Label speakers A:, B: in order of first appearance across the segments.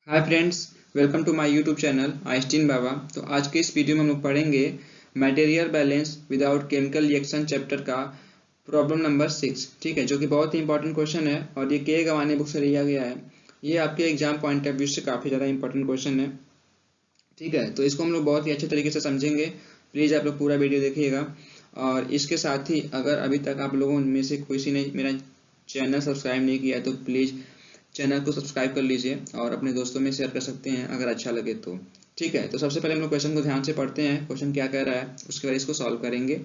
A: Hi friends, welcome to my YouTube channel Einstein Baba. तो आज के इस वीडियो में हम लोग पढ़ेंगे material balance without chemical reaction chapter का प्रॉब्लम नंबर 6। ठीक है, जो कि बहुत ही इंपॉर्टेंट क्वेश्चन है और ये के गवाने बुक से लिया गया है। ये आपके एग्जाम पॉइंट ऑफ व्यू से काफ़ी ज़्यादा इंपॉर्टेंट क्वेश्चन है। ठीक है, तो इसको हम लोग बहुत ही अच्छे तरीके से समझेंगे। प्लीज़ आप लोग पूरा वीडियो देखिएगा। और इसके साथ ही अगर अभी तक आप लोगों में से किसी ने मेरा चैनल सब्सक्राइब नहीं किया है तो प्लीज़ चैनल को सब्सक्राइब कर लीजिए और अपने दोस्तों में शेयर कर सकते हैं अगर अच्छा लगे तो। ठीक है, तो सबसे पहले हम लोग क्वेश्चन को ध्यान से पढ़ते हैं, क्वेश्चन क्या कह रहा है, उसके बाद इसको सॉल्व करेंगे।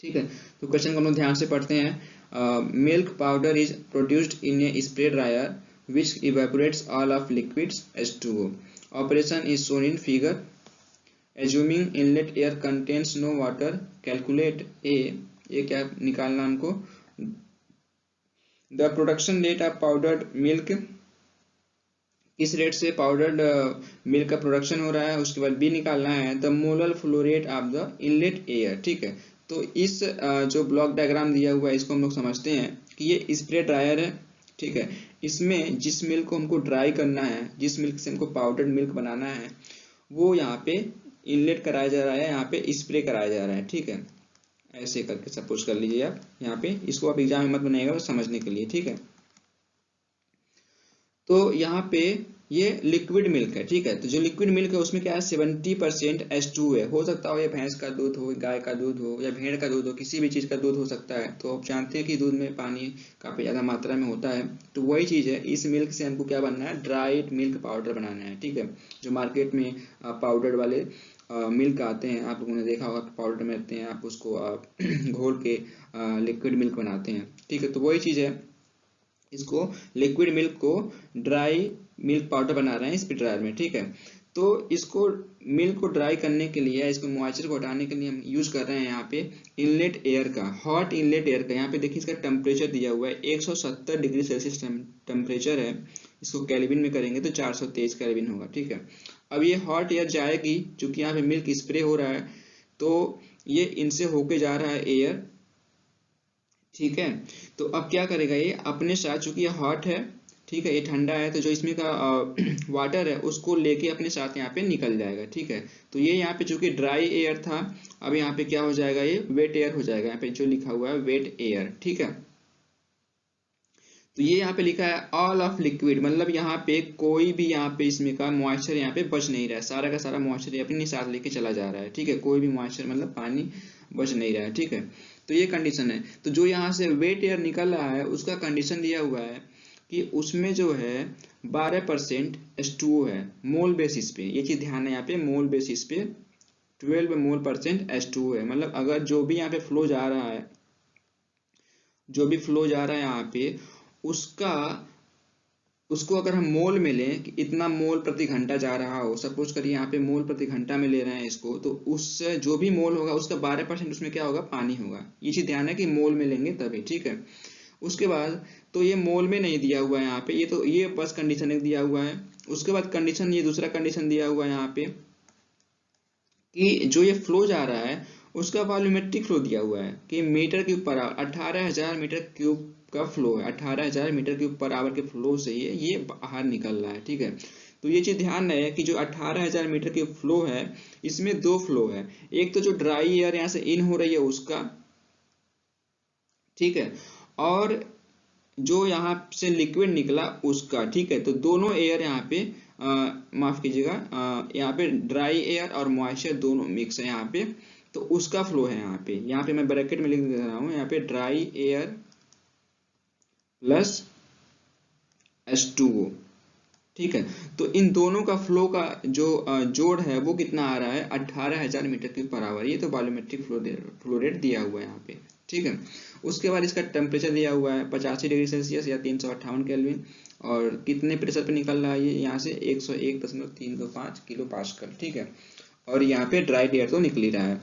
A: ठीक है, तो क्वेश्चन को हम लोग ध्यान से पढ़ते हैं। Milk powder is produced in a spray dryer which evaporates all of liquids H2O. Operation is shown in figure. Assuming inlet air contains no water, calculate ये क्या निकालना हमको, the production rate of powdered milk, किस rate से powdered milk का production हो रहा है। उसके बाद बी निकालना है the molar flow rate of the inlet air. ठीक है, तो इस जो ब्लॉक डायग्राम दिया हुआ है इसको हम लोग समझते हैं कि ये स्प्रे ड्रायर है। ठीक है, इसमें जिस मिल्क को हमको ड्राई करना है, जिस मिल्क से हमको पाउडर्ड मिल्क बनाना है, वो यहाँ पे इनलेट कराया जा रहा है, यहाँ पे स्प्रे कराया जा रहा है। ठीक है, ऐसे करके सपोज कर लीजिए आप यहाँ पे, इसको आप एग्जाम में मत बनाइएगा, समझने के लिए। ठीक है, तो यहाँ पे ये लिक्विड मिल्क है। ठीक है, तो जो लिक्विड मिल्क है उसमें क्या है, 70% H2 है। हो सकता हो ये भैंस का दूध हो, गाय का दूध हो, या भेड़ का दूध हो, किसी भी चीज़ का दूध हो सकता है। तो आप जानते हैं कि दूध में पानी काफ़ी ज़्यादा मात्रा में होता है। तो वही चीज़ है, इस मिल्क से हमको क्या बनना है, ड्राइड मिल्क पाउडर बनाना है। ठीक है, जो मार्केट में पाउडर वाले मिल्क आते हैं, आप लोगों ने देखा होगा पाउडर में आते हैं, आप उसको घोल के लिक्विड मिल्क बनाते हैं। ठीक है, तो वही चीज़ है, इसको लिक्विड मिल्क को ड्राई मिल्क पाउडर बना रहे हैं स्प्रे ड्रायर में। ठीक है, तो इसको मिल्क को ड्राई करने के लिए, इसको मॉइस्चर को हटाने के लिए हम यूज कर रहे हैं यहाँ पे इनलेट एयर का, हॉट इनलेट एयर का। यहाँ पे देखिए इसका टेम्परेचर दिया हुआ है 170 डिग्री सेल्सियस टेम्परेचर है। इसको केल्विन में करेंगे तो 423 केल्विन होगा। ठीक है, अब ये हॉट एयर जाएगी, चूंकि यहाँ पे मिल्क स्प्रे हो रहा है तो ये इनसे होके जा रहा है एयर। ठीक है, तो अब क्या करेगा ये अपने साथ, चूंकि ये हॉट है, ठीक है, ये ठंडा है, तो जो इसमें का वाटर है उसको लेके अपने साथ यहाँ पे निकल जाएगा। ठीक है, तो ये यहाँ पे चूंकि ड्राई एयर था, अब यहाँ पे क्या हो जाएगा, ये वेट एयर हो जाएगा। यहाँ पे जो लिखा हुआ है वेट एयर। ठीक है, तो ये यहाँ पे लिखा है ऑल ऑफ लिक्विड, मतलब यहाँ पे कोई भी यहाँ पे इसमें का मॉइस्चर यहाँ पे बच नहीं रहा है, सारा का सारा मॉइस्चर अपने साथ लेके चला जा रहा है। ठीक है, कोई भी मॉइस्चर मतलब पानी बच नहीं रहा है। ठीक है, तो ये कंडीशन है। तो जो यहाँ से वेट एयर निकल रहा है उसका कंडीशन दिया हुआ है कि उसमें जो है 12% H2O है मोल बेसिस पे। ये चीज ध्यान है, यहाँ पे मोल बेसिस पे 12 मोल% H2O है। मतलब अगर जो भी यहाँ पे फ्लो जा रहा है, जो भी फ्लो जा रहा है यहाँ पे, उसका उसको अगर हम मोल में लें कि इतना मोल प्रति घंटा जा रहा हो, सपोज करिए यहाँ पे मोल प्रति घंटा में ले रहे हैं इसको, तो उससे जो भी मोल होगा उसका 12% उसमें क्या होगा, पानी होगा। ये चीज ध्यान है कि मोल में लेंगे तभी। ठीक है, उसके बाद तो ये मोल में नहीं दिया हुआ है यहाँ पे, ये तो ये बस कंडीशन एक दिया हुआ है। उसके बाद कंडीशन, ये दूसरा कंडीशन दिया हुआ है यहाँ पे कि जो ये फ्लो जा रहा है उसका वॉल्यूमेट्रिक फ्लो दिया हुआ है कि metre cube per hour, 18,000 metre cube का फ्लो है। 18,000 मीटर क्यूब पर आवर के फ्लो से ये बाहर निकल रहा है। ठीक है, तो ये चीज ध्यान रहे कि जो 18,000 मीटर क्यूब फ्लो है, इसमें दो फ्लो है। एक तो जो ड्राई एयर यहाँ से इन हो रही है उसका, ठीक है, और जो यहाँ से लिक्विड निकला उसका। ठीक है, तो दोनों एयर यहाँ पे माफ कीजिएगा, यहाँ पे ड्राई एयर और मॉइस्चर दोनों मिक्स है यहाँ पे, तो उसका फ्लो है यहाँ पे। यहाँ पे मैं ब्रैकेट में लिख दे रहा हूँ, यहाँ पे ड्राई एयर प्लस H2O। ठीक है, तो इन दोनों का फ्लो का जो जोड़ है वो कितना आ रहा है, 18,000 मीटर क्यूब पर आवर। ये तो वॉल्यूमेट्रिक फ्लो रेट दिया हुआ है यहाँ पे। ठीक है, उसके बाद इसका टेम्परेचर दिया हुआ है 85 डिग्री सेल्सियस या 358 केल्विन, और कितने प्रेशर पे निकल रहा है ये, यहाँ से 101.325 किलो पास्कल। ठीक है, और यहाँ पे ड्राई एयर तो निकल ही रहा है।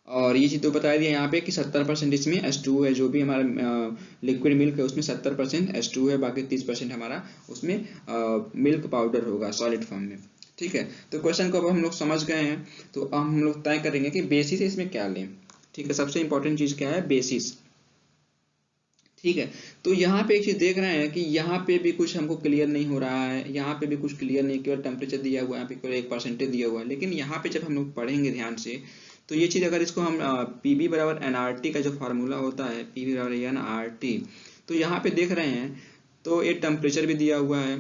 A: और ये चीज तो बता दिया यहाँ पे कि 70% इसमें H2O है। जो भी हमारा लिक्विड मिल्क है उसमें 70% H2O है, बाकी 30% हमारा उसमें मिल्क पाउडर होगा सॉलिड फॉर्म में। ठीक है, तो क्वेश्चन को अब हम लोग समझ गए हैं, तो अब हम लोग तय करेंगे कि बेसिस इसमें क्या लें। ठीक है, सबसे इंपॉर्टेंट चीज क्या है, बेसिस। ठीक है। तो यहाँ पे एक चीज देख रहे हैं कि यहाँ पे भी कुछ हमको क्लियर नहीं हो रहा है, यहाँ पे भी कुछ क्लियर नहीं, केवल टेम्परेचर दिया हुआ है, यहाँ पे केवल 1% दिया हुआ है। लेकिन यहाँ पे जब हम लोग पढ़ेंगे ध्यान से तो ये चीज, अगर इसको हम पीबी बराबर एनआरटी का जो फार्मूला होता है, पीबी बराबर एनआरटी, तो यहाँ पे देख रहे हैं तो ये टेम्परेचर भी दिया हुआ है,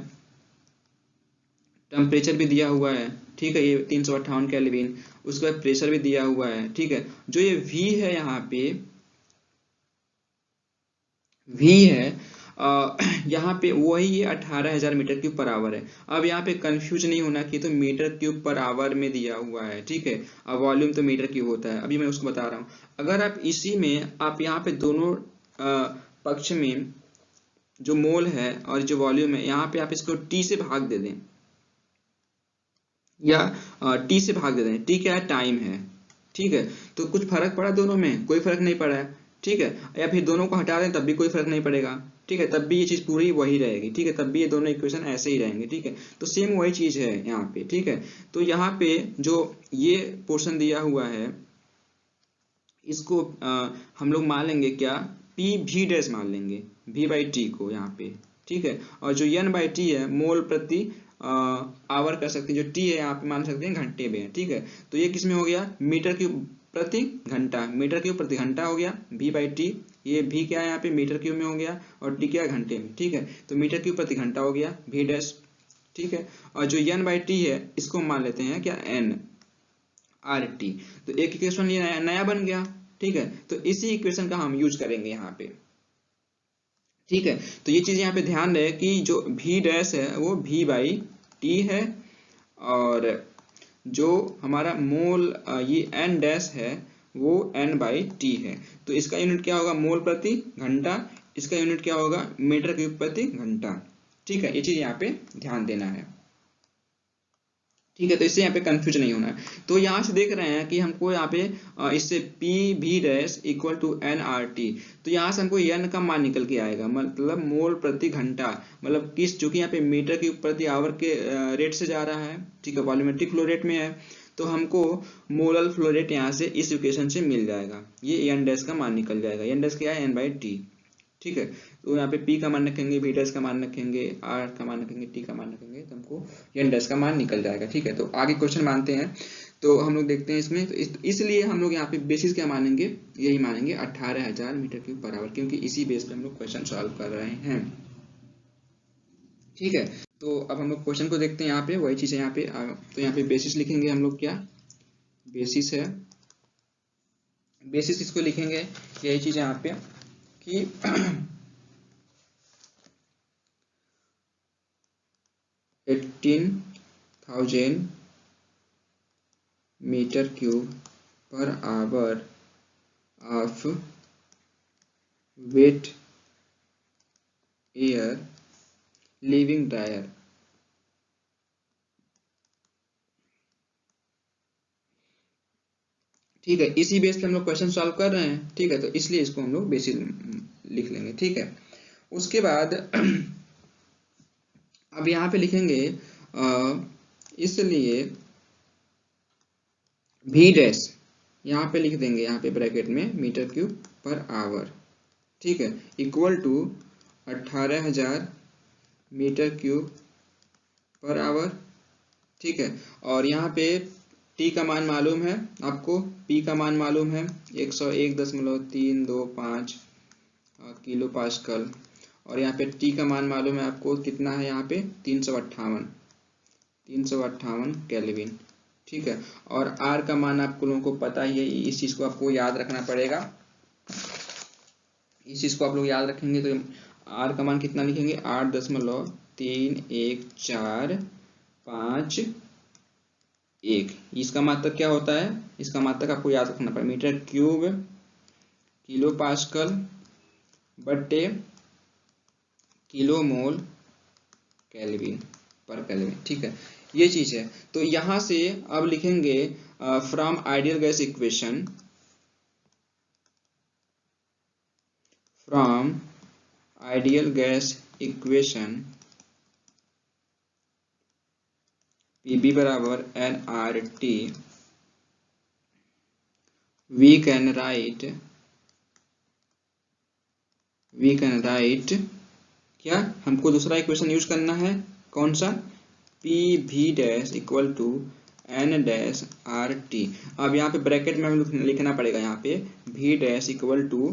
A: टेम्परेचर भी दिया हुआ है, ठीक है, ये 358 केल्विन। उसके बाद प्रेशर भी दिया हुआ है, ठीक है। जो ये वी है, यहाँ पे वी है, यहाँ पे वही ये 18,000 मीटर क्यूब पर आवर है। अब यहाँ पे कंफ्यूज नहीं होना कि तो मीटर क्यूब पर आवर में दिया हुआ है, ठीक है। अब वॉल्यूम तो मीटर क्यूब होता है, अभी मैं उसको बता रहा हूँ। अगर आप इसी में आप यहाँ पे दोनों पक्ष में जो मोल है और जो वॉल्यूम है, यहाँ पे आप इसको टी से भाग दे दें, या टी से भाग दे दें। टी क्या है? टाइम है, ठीक है। तो कुछ फर्क पड़ा दोनों में? कोई फर्क नहीं पड़ा है, ठीक है। या फिर दोनों को हटा दें तब भी कोई फर्क नहीं पड़ेगा, ठीक है, तब भी ये चीज पूरी वही रहेगी, ठीक है, तब भी ये दोनों इक्वेशन ऐसे ही रहेंगे, ठीक है। तो सेम वही चीज है यहाँ पे, ठीक है। तो यहाँ पे जो ये पोर्शन दिया हुआ है, इसको हम लोग मान लेंगे क्या, पी वी डैश मान लेंगे, वी बाई टी को यहाँ पे, ठीक है। और जो एन बाई टी है, मोल प्रति आवर कर सकते हैं, जो टी है यहाँ पे मान सकते हैं घंटे में, ठीक है। तो ये किस में हो गया? मीटर क्यूब प्रति घंटा, मीटर क्यूब प्रति घंटा हो गया, वी बाई टी। ये भी क्या है यहाँ पे? मीटर क्यूब में हो गया, और टी क्या है? घंटे में, ठीक है। तो मीटर क्यूब प्रति घंटा हो गया, वी डैश, ठीक है। और जो एन बाई टी है, इसको मान लेते हैं क्या? N R T. तो एक इक्वेशन ये नया बन गया, ठीक है। तो इसी इक्वेशन का हम यूज करेंगे यहाँ पे, ठीक है। तो ये चीज यहाँ पे ध्यान रहे कि जो भी डैश है वो भी बाई टी है, और जो हमारा मोल ये एन डैश है वो एन बाई टी है। तो इसका यूनिट क्या होगा? मोल प्रति घंटा। इसका यूनिट क्या होगा? मीटर क्यूब प्रति घंटा, ठीक है। ये चीज यहाँ पे ध्यान देना है, ठीक है। तो इससे यहाँ पे कंफ्यूज नहीं होना है। तो यहाँ से देख रहे हैं कि हमको यहाँ पे इससे P V dash equal to N R T. तो यहाँ से हमको एन का मान निकल के आएगा, मतलब मोल प्रति घंटा, मतलब किस, जो कि यहाँ पे मीटर के प्रति आवर के रेट से जा रहा है, ठीक है, वॉल्यूमेट्रिक फ्लो रेट में है। तो हमको मोलर फ्लो रेट यहाँ से इस इक्वेशन से मिल जाएगा, ये एन डैश का मान निकल जाएगा। एन डैश क्या है? एन बाई टी, ठीक है। तो यहाँ पे P का मान रखेंगे, V डैश का मान रखेंगे, R का मान रखेंगे, T का मान रखेंगे, तो हमको N डैश का मान निकल जाएगा, ठीक है। तो आगे क्वेश्चन मानते हैं, तो हम लोग देखते हैं इसमें। तो इसलिए हम लोग यहाँ पे बेसिस क्या मानेंगे? यही मानेंगे 18,000 मीटर क्यूब पर आवर, क्योंकि इसी बेस पे हम लोग क्वेश्चन सॉल्व कर रहे हैं, ठीक है। तो अब हम लोग क्वेश्चन को देखते हैं, यहाँ पे वही चीज है यहाँ पे। तो यहाँ पे बेसिस लिखेंगे हम लोग, क्या बेसिस है? बेसिस इसको लिखेंगे, यही चीज है यहाँ पे कि 18,000 metre cube per hour of wet air leaving dryer, ठीक है। इसी बेस पे हम लोग क्वेश्चन सॉल्व कर रहे हैं, ठीक है। तो इसलिए इसको हम लोग बेसिस लिख लेंगे, ठीक है। उसके बाद अब यहाँ पे लिखेंगे इसलिए भी डैश यहाँ पे लिख देंगे, यहाँ पे ब्रैकेट में मीटर क्यूब पर आवर, ठीक है, equal to 18,000 metre cube per hour, ठीक है। और यहाँ पे टी का मान मालूम है आपको, पी का मान मालूम है 101.325 किलो पास्कल, और यहाँ पे टी का मान मालूम है आपको, कितना है यहाँ पे? 358 केल्विन, ठीक है। और आर का मान आप लोगों को पता ही है, इस चीज को आपको याद रखना पड़ेगा। इस चीज को आप लोग याद रखेंगे तो आर का मान कितना लिखेंगे? 8.3145 इसका मात्रक क्या होता है? इसका मात्रक आपको याद रखना पड़ेगा, मीटर क्यूब किलो पास्कल बटे किलो मोल केल्विन पर केल्विन, ठीक है। ये चीज है। तो यहां से अब लिखेंगे from ideal gas equation, from ideal gas equation PV बराबर N R T, we can write we can write, क्या हमको दूसरा इक्वेशन यूज करना है, कौन सा, P V dash equal to N dash R T. अब यहाँ पे ब्रैकेट में हमें लिखना पड़ेगा, यहाँ पे V dash equal to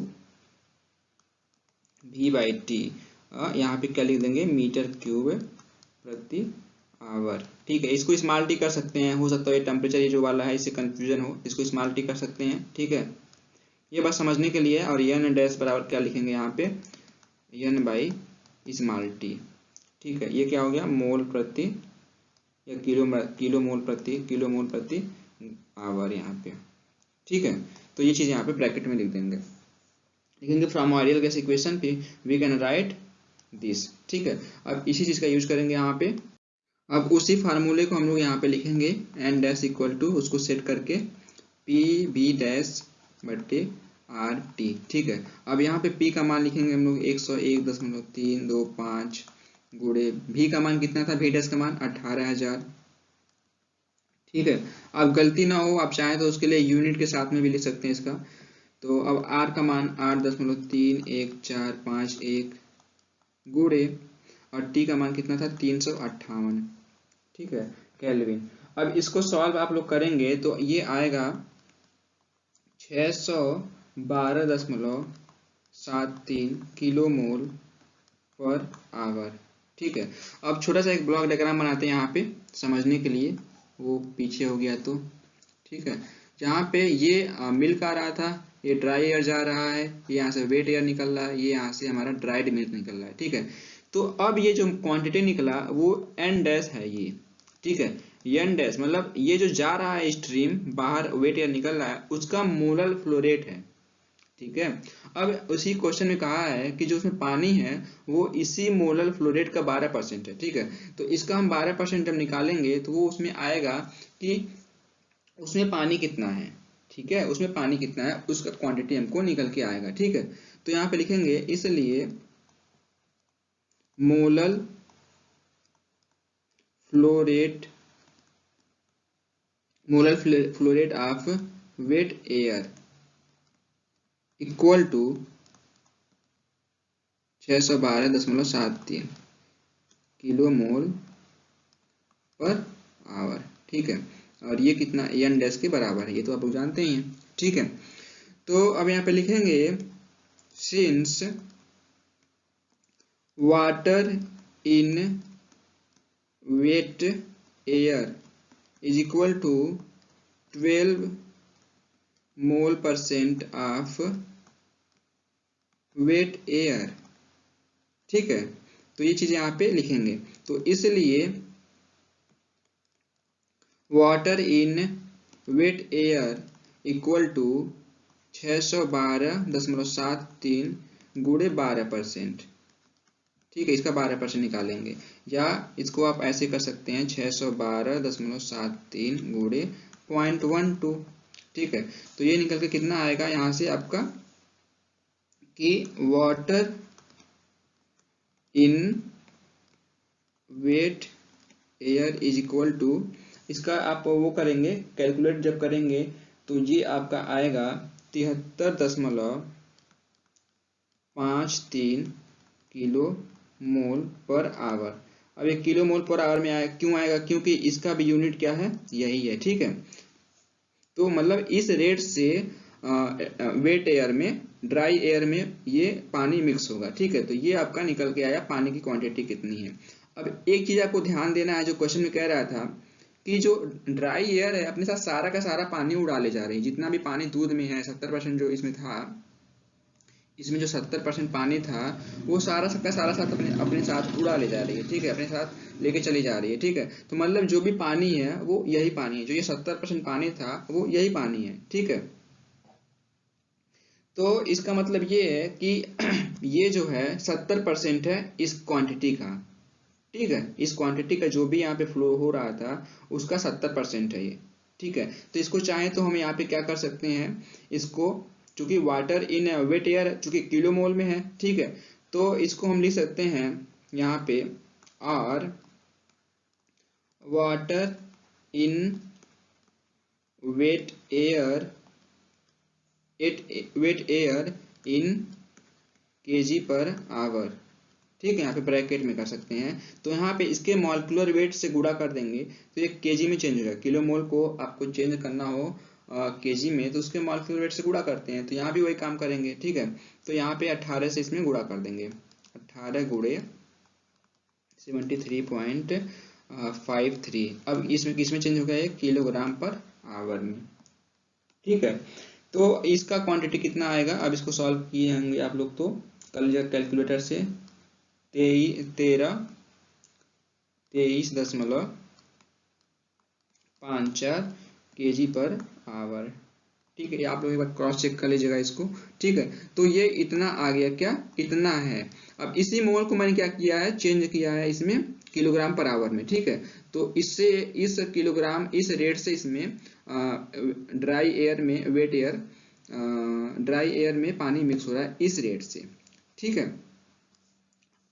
A: V by T, यहाँ पे क्या लिख देंगे, मीटर क्यूब प्रति आवर। ठीक है, इसको स्मॉल टी कर सकते हैं, हो सकता है ये टेम्परेचर ये जो वाला है इससे कंफ्यूजन हो, इसको स्मॉल टी कर सकते हैं। ठीक है, ये बात समझने के लिए। और एन डैश बराबर क्या लिखेंगे यहाँ पे, एन बाई स्मॉल टी। ठीक है, ये क्या हो गया, मोल प्रति या किलो मोल प्रति आवर यहाँ पे। ठीक है, तो ये चीज़ यहाँ पे ब्रैकेट में लिख देंगे, लिखेंगे फ्रॉम आइडियल गैस इक्वेशन पे वी कैन राइट दिस। ठीक है, अब इसी चीज़ का यूज करेंगे यहाँ पे। अब उसी फार्मूले को हम लोग यहाँ पे लिखेंगे एन डैश इक्वल टू, उसको सेट करके पी बी डैश बटे आर टी। ठीक है, अब यहाँ पे पी का मान लिखेंगे हम लोग 101.325 गुणे भी का मान कितना था, भी डैश का मान 18,000। ठीक है, अब गलती ना हो, आप चाहें तो उसके लिए यूनिट के साथ में भी लिख सकते हैं इसका। तो अब आर का मान 8.311451 गुणे और टी का मान कितना था 358। ठीक है, केल्विन। अब इसको सॉल्व आप लोग करेंगे तो ये आएगा 612.73 किलो मोल पर आवर। ठीक है, अब छोटा सा एक ब्लॉक डायग्राम बनाते हैं यहाँ पे समझने के लिए, वो पीछे हो गया तो। ठीक है, जहाँ पे ये मिल्क आ रहा था, ये ड्राई एयर जा रहा है, ये यहाँ से वेट एयर निकल रहा है, ये यहाँ से हमारा ड्राइड मिल्क निकल रहा है। ठीक है, तो अब ये जो क्वांटिटी निकला वो एन डैश है ये। ठीक है, एन डैश मतलब ये जो जा रहा है स्ट्रीम बाहर वेट एयर निकल रहा है उसका मोलर फ्लो रेट है। ठीक है, अब उसी क्वेश्चन में कहा है कि जो उसमें पानी है वो इसी मोलर फ्लो रेट का 12% है। ठीक है, तो इसका हम 12% जब निकालेंगे तो वो उसमें आएगा कि उसमें पानी कितना है। ठीक है, उसमें पानी कितना है उसका क्वांटिटी हमको निकल के आएगा। ठीक है, तो यहाँ पे लिखेंगे इसलिए molar flow rate of wet air equal to 612.73 kilo mole per hour. ठीक है, और ये कितना एन डैश के बराबर है, ये तो आप लोग जानते ही हैं। ठीक है, तो अब यहाँ पे लिखेंगे since water in wet air is equal to 12 mole % of wet air. ठीक है, तो ये चीज यहाँ पे लिखेंगे। तो इसलिए water in wet air equal to 612.73 गुणे 12%। ठीक है, इसका 12% निकालेंगे, या इसको आप ऐसे कर सकते हैं 612.73 गुणे 0.12। ठीक है, तो ये निकल के कितना आएगा यहाँ से आपका कि water in wet air is equal to, इसका आप वो करेंगे कैलकुलेट जब करेंगे तो ये आपका आएगा 73.53 किलो मोल पर आवर। अब ये किलो मोल पर आवर में आया, क्यों आएगा, क्योंकि इसका भी यूनिट क्या है, यही है। ठीक है, तो मतलब इस रेट से वेट एयर में, ड्राई एयर में ये पानी मिक्स होगा। ठीक है, तो ये आपका निकल के आया पानी की क्वांटिटी कितनी है। अब एक चीज आपको ध्यान देना है, जो क्वेश्चन में कह रहा था कि जो ड्राई एयर है अपने साथ सारा का सारा पानी उड़ा ले जा रही है, जितना भी पानी दूध में है 70% जो इसमें था, इसमें जो 70% पानी था वो सारा का सारा साथ अपने साथ उड़ा ले जा रही है। ठीक है, अपने साथ लेके चली जा रही है। ठीक है, तो मतलब जो भी पानी है वो यही पानी है, जो ये 70% पानी था वो यही पानी है। ठीक है, तो इसका मतलब ये है कि ये जो है 70% है इस क्वांटिटी का। ठीक है, इस क्वांटिटी का जो भी यहाँ पे फ्लो हो रहा था उसका 70% है ये। ठीक है, तो इसको चाहे तो हम यहाँ पे क्या कर सकते हैं, इसको चूंकि वाटर इन वेट एयर चूंकि किलो मोल में है। ठीक है, तो इसको हम लिख सकते हैं यहाँ पे और water in wet air in kg per hour, ठीक है, यहाँ पे ब्रैकेट में कर सकते हैं। तो यहाँ पे इसके मॉलिक्यूलर वेट से गुणा कर देंगे तो ये केजी में चेंज होगा। किलो मोल को आपको चेंज करना हो केजी में तो उसके मॉलिक्यूलर वेट से गुणा करते हैं, तो यहाँ भी वही काम करेंगे, ठीक है। तो यहाँ पे 18 से इसमें गुणा कर देंगे, 18 गुणे 73.53। अब इसमें किसमें चेंज हो गया है, किलोग्राम पर आवर में, ठीक है। तो इसका क्वांटिटी कितना आएगा, अब इसको सॉल्व किए होंगे आप लोग तो कल कैलकुलेटर से 23.54 kg पर आवर, ठीक है। आप लोग एक बार क्रॉस चेक कर लीजिएगा इसको, ठीक है। तो ये इतना आ गया, क्या इतना है। अब इसी मोल को मैंने क्या किया है, चेंज किया है इसमें किलोग्राम पर आवर में, ठीक है। तो इससे इस किलोग्राम इस रेट से इसमें ड्राई एयर में वेट एयर ड्राई एयर में पानी मिक्स हो रहा है इस रेट से, ठीक है।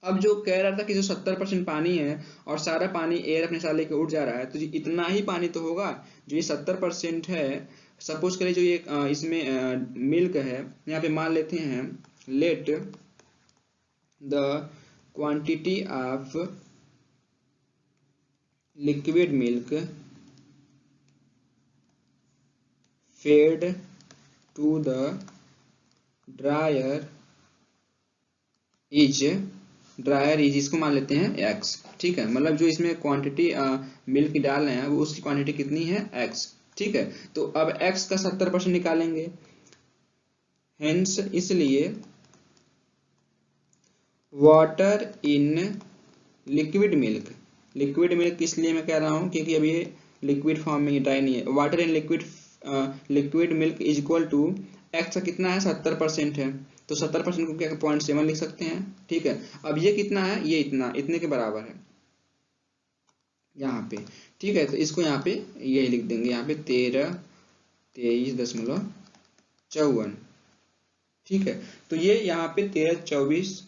A: अब जो कह रहा था कि जो 70% पानी है और सारा पानी एयर अपने साथ लेके उड़ जा रहा है, तो इतना ही पानी तो होगा। जो ये 70% है, सपोज करिए जो ये इसमें मिल्क है, यहाँ पे मान लेते हैं let the quantity of liquid milk fed to the dryer is इसको मान लेते हैं x, ठीक है। मतलब जो इसमें क्वांटिटी मिल्क डाल रहे हैं वो उसकी क्वांटिटी कितनी है, x, ठीक है। तो अब x का 70% निकालेंगे, हेंस इसलिए वाटर इन लिक्विड मिल्क इसलिए मैं कह रहा हूं क्योंकि अब ये लिक्विड फॉर्म में ड्राई नहीं है। Water in liquid milk is equal to x का कितना है, 70% है, तो 70% को क्या 0.7 लिख सकते हैं, ठीक है। अब ये कितना है, ये इतने के बराबर है यहाँ पे, ठीक है। तो इसको यहाँ पे ये लिख देंगे, यहाँ पे 23.54, ठीक है। तो ये यहाँ पे 13.24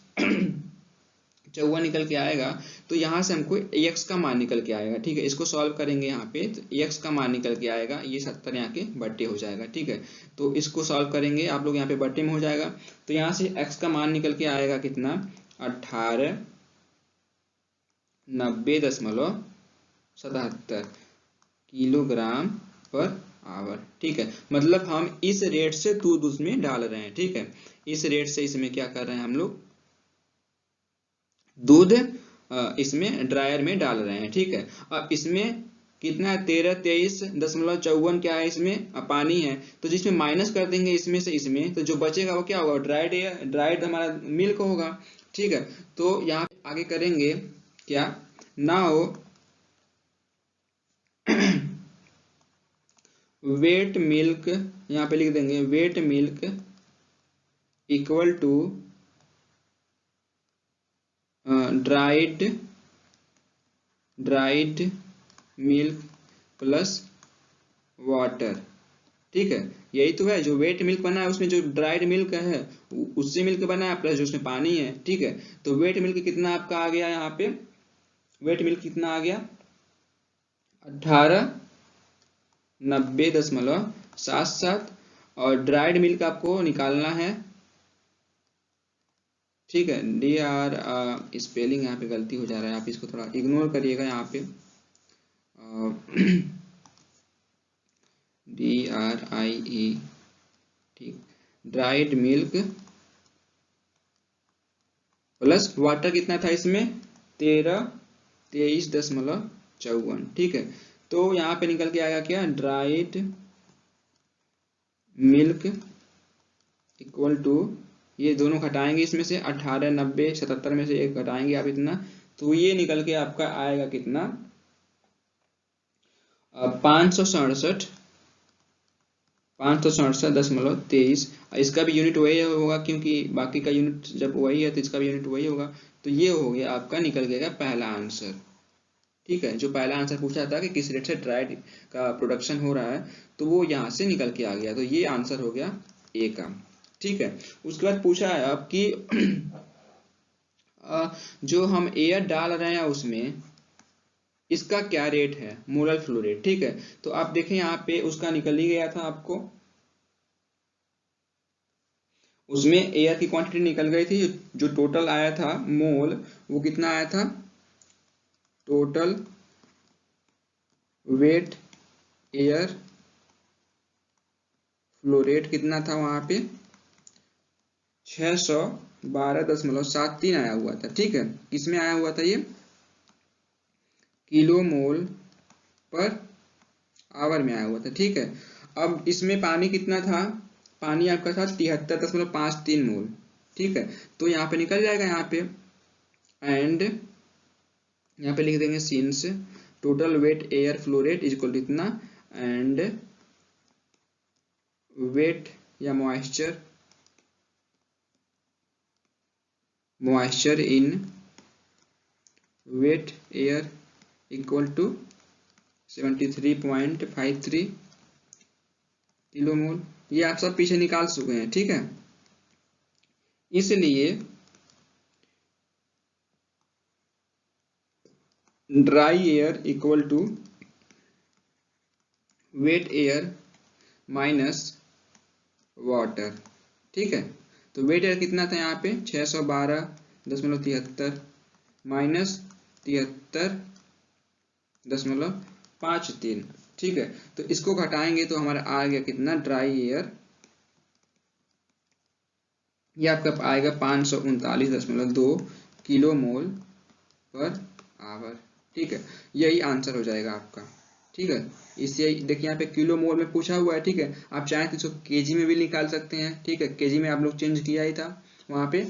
A: निकल के आएगा। तो यहाँ से हमको x का मान निकल के आएगा, ठीक है। इसको सॉल्व करेंगे यहाँ पे तो x का मान निकल के आएगा, ये 70 यहाँ के बट्टे हो जाएगा, ठीक है। तो इसको सॉल्व करेंगे आप लोग, यहाँ पे बट्टे में हो जाएगा। तो यहाँ से x का मान निकल के आएगा कितना, 1890.77 किलोग्राम पर आवर, ठीक है। मतलब हम इस रेट से दूध उसमें डाल रहे हैं, ठीक है। इस रेट से इसमें क्या कर रहे हैं हम लोग, दूध इसमें ड्रायर में डाल रहे हैं, ठीक है। अब इसमें कितना है, 13.23.54 क्या है, इसमें पानी है। तो जिसमें माइनस कर देंगे इसमें से इसमें, तो जो बचेगा वो क्या होगा, ड्राइड हमारा मिल्क होगा, ठीक है। तो यहाँ आगे करेंगे क्या, नाउ वेट मिल्क, यहाँ पे लिख देंगे wet milk equal to dried milk plus water, ठीक है। यही तो है, जो वेट मिल्क बना है उसमें जो ड्राइड मिल्क है उससे मिल्क बना है प्लस जो उसमें पानी है, ठीक है। तो वेट मिल्क कितना आपका आ गया, यहाँ पे वेट मिल्क कितना आ गया, 1890.77 और ड्राइड मिल्क आपको निकालना है, ठीक है। स्पेलिंग यहाँ पे गलती हो जा रहा है, आप इसको थोड़ा इग्नोर करिएगा यहाँ पे, DRIE, ठीक। ड्राइड मिल्क प्लस वाटर कितना था इसमें, 23.54, ठीक है। तो यहाँ पे निकल के आएगा क्या, ड्राइड मिल्क इक्वल टू, ये दोनों घटाएंगे इसमें से 1890.77 में से एक घटाएंगे आप इतना, तो ये निकल के आपका आएगा कितना, 567.23। इसका भी यूनिट वही होगा क्योंकि बाकी का यूनिट जब वही है तो इसका भी यूनिट वही होगा। तो ये हो गया आपका, निकल गया पहला आंसर, ठीक है। जो पहला आंसर पूछा था कि किस रेट से ड्राइड का प्रोडक्शन हो रहा है, तो वो यहाँ से निकल के आ गया। तो ये आंसर हो गया ए का, ठीक है। उसके बाद पूछा है अब कि जो हम एयर डाल रहे हैं उसमें इसका क्या रेट है, मोलर फ्लो रेट, ठीक है। तो आप देखें यहाँ पे उसका निकल ही गया था आपको, उसमें एयर की क्वांटिटी निकल गई थी, जो टोटल आया था मोल वो कितना आया था, total wet air flow rate कितना था वहां पे 612.73 आया हुआ था। ठीक है, किसमें आया हुआ था ये, किलो मोल पर आवर में आया हुआ था। ठीक है, अब इसमें पानी कितना था, पानी आपका था 73.53 मोल। ठीक है, तो यहाँ पे निकल जाएगा, यहाँ पे एंड यहाँ पे लिख देंगे since total wet air flow rate is equal to इतना एंड वेट या moisture in wet air equal to 73.53 kilo mole. ये आप सब पीछे निकाल चुके हैं। ठीक है, इसलिए dry air equal to wet air minus water. ठीक है, तो वेट एयर कितना था यहाँ पे 612.73 माइनस 73.53। ठीक है, तो इसको घटाएंगे तो हमारा आ गया कितना, ड्राई एयर ये आपका आएगा 539.2 किलो मोल पर आवर। ठीक है, यही आंसर हो जाएगा आपका। ठीक है, इससे देखिए यहाँ पे किलो मोल में पूछा हुआ है। ठीक है, आप चाहें तो इसको केजी में भी निकाल सकते हैं। ठीक है, केजी में आप लोग चेंज किया ही था वहाँ पे।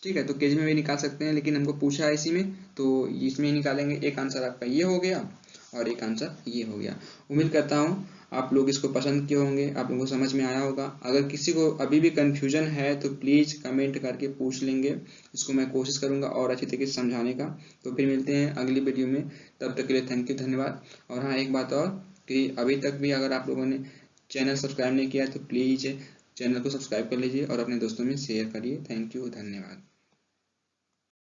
A: ठीक है, तो केजी में भी निकाल सकते हैं, लेकिन हमको पूछा है इसी में तो इसमें ही निकालेंगे। एक आंसर आपका ये हो गया और एक आंसर ये हो गया। उम्मीद करता हूँ आप लोग इसको पसंद किए होंगे, आप लोगों को समझ में आया होगा। अगर किसी को अभी भी कंफ्यूजन है तो प्लीज़ कमेंट करके पूछ लेंगे, इसको मैं कोशिश करूंगा और अच्छी तरीके से समझाने का। तो फिर मिलते हैं अगली वीडियो में, तब तक के लिए थैंक यू, धन्यवाद। और हाँ, एक बात और कि अभी तक भी अगर आप लोगों ने चैनल सब्सक्राइब नहीं किया तो प्लीज़ चैनल को सब्सक्राइब कर लीजिए और अपने दोस्तों में शेयर करिए। थैंक यू, धन्यवाद।